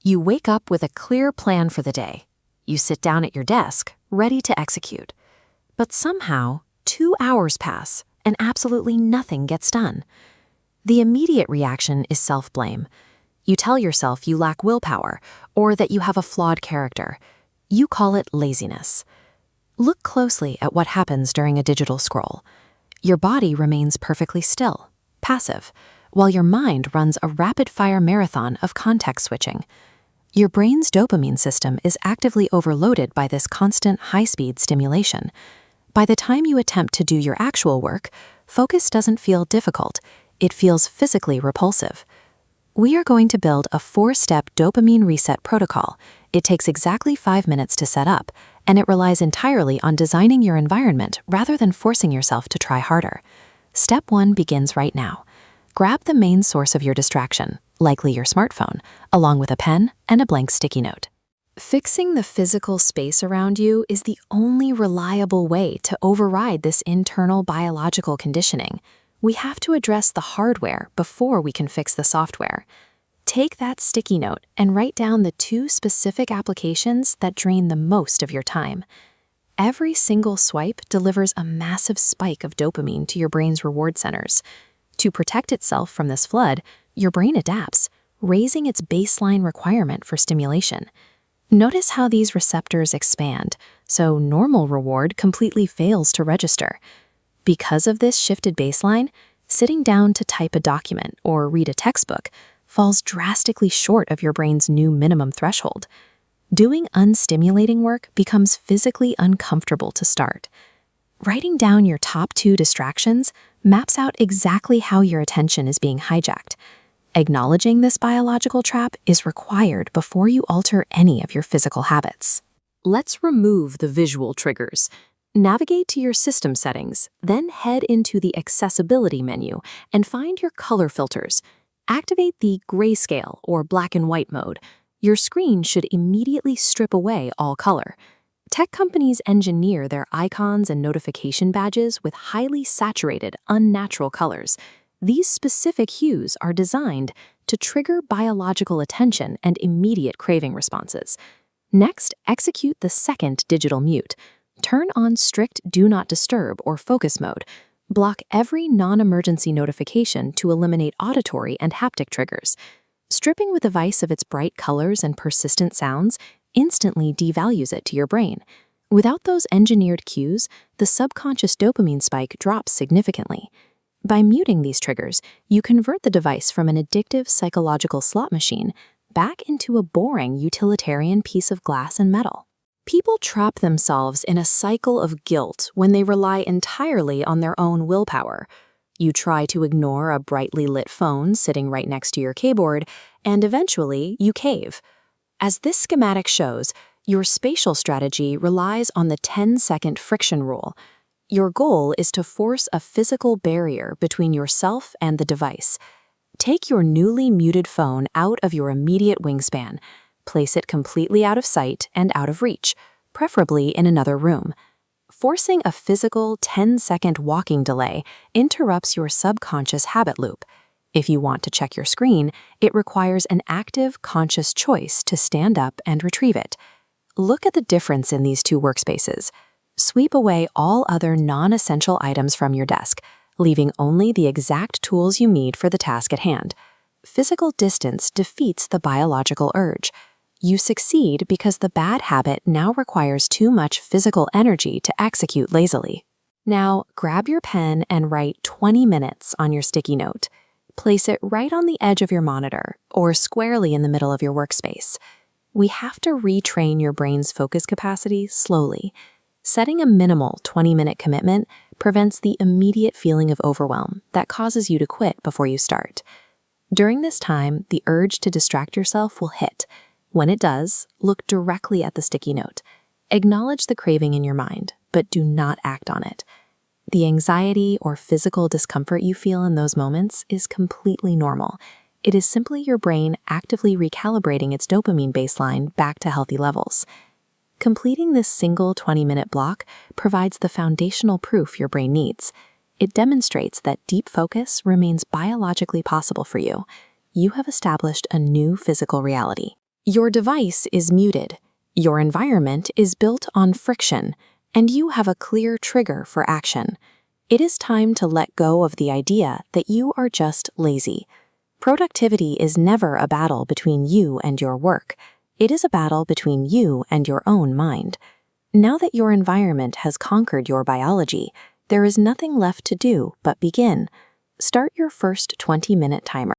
You wake up with a clear plan for the day. You sit down at your desk, ready to execute. But somehow, 2 hours pass and absolutely nothing gets done. The immediate reaction is self-blame. You tell yourself you lack willpower or that you have a flawed character. You call it laziness. Look closely at what happens during a digital scroll. Your body remains perfectly still, passive, while your mind runs a rapid-fire marathon of context switching. Your brain's dopamine system is actively overloaded by this constant high-speed stimulation. By the time you attempt to do your actual work, focus doesn't feel difficult. It feels physically repulsive. We are going to build a 4-step dopamine reset protocol. It takes exactly 5 minutes to set up, and it relies entirely on designing your environment rather than forcing yourself to try harder. Step 1 begins right now. Grab the main source of your distraction, likely your smartphone, along with a pen and a blank sticky note. Fixing the physical space around you is the only reliable way to override this internal biological conditioning. We have to address the hardware before we can fix the software. Take that sticky note and write down the 2 specific applications that drain the most of your time. Every single swipe delivers a massive spike of dopamine to your brain's reward centers. To protect itself from this flood, your brain adapts, raising its baseline requirement for stimulation. Notice how these receptors expand, so normal reward completely fails to register. Because of this shifted baseline, sitting down to type a document or read a textbook falls drastically short of your brain's new minimum threshold. Doing unstimulating work becomes physically uncomfortable to start. Writing down your top 2 distractions maps out exactly how your attention is being hijacked. Acknowledging this biological trap is required before you alter any of your physical habits. Let's remove the visual triggers. Navigate to your system settings, then head into the accessibility menu and find your color filters. Activate the grayscale or black and white mode. Your screen should immediately strip away all color. Tech companies engineer their icons and notification badges with highly saturated, unnatural colors. These specific hues are designed to trigger biological attention and immediate craving responses. Next, execute the second digital mute. Turn on strict Do Not Disturb or focus mode. Block every non-emergency notification to eliminate auditory and haptic triggers. Stripping the device of its bright colors and persistent sounds instantly devalues it to your brain. Without those engineered cues, the subconscious dopamine spike drops significantly. By muting these triggers, you convert the device from an addictive psychological slot machine back into a boring utilitarian piece of glass and metal. People trap themselves in a cycle of guilt when they rely entirely on their own willpower. You try to ignore a brightly lit phone sitting right next to your keyboard, and eventually you cave. As this schematic shows, your spatial strategy relies on the 10-second friction rule. Your goal is to force a physical barrier between yourself and the device. Take your newly muted phone out of your immediate wingspan. Place it completely out of sight and out of reach, preferably in another room. Forcing a physical 10-second walking delay interrupts your subconscious habit loop. If you want to check your screen, it requires an active, conscious choice to stand up and retrieve it. Look at the difference in these 2 workspaces. Sweep away all other non-essential items from your desk, leaving only the exact tools you need for the task at hand. Physical distance defeats the biological urge. You succeed because the bad habit now requires too much physical energy to execute lazily. Now, grab your pen and write 20 minutes on your sticky note. Place it right on the edge of your monitor or squarely in the middle of your workspace. We have to retrain your brain's focus capacity slowly. Setting a minimal 20-minute commitment prevents the immediate feeling of overwhelm that causes you to quit before you start. During this time, the urge to distract yourself will hit. When it does, look directly at the sticky note. Acknowledge the craving in your mind, but do not act on it. The anxiety or physical discomfort you feel in those moments is completely normal. It is simply your brain actively recalibrating its dopamine baseline back to healthy levels. Completing this single 20-minute block provides the foundational proof your brain needs. It demonstrates that deep focus remains biologically possible for you. You have established a new physical reality. Your device is muted, your environment is built on friction, and you have a clear trigger for action. It is time to let go of the idea that you are just lazy. Productivity is never a battle between you and your work. It is a battle between you and your own mind. Now that your environment has conquered your biology, there is nothing left to do but begin. Start your first 20-minute timer.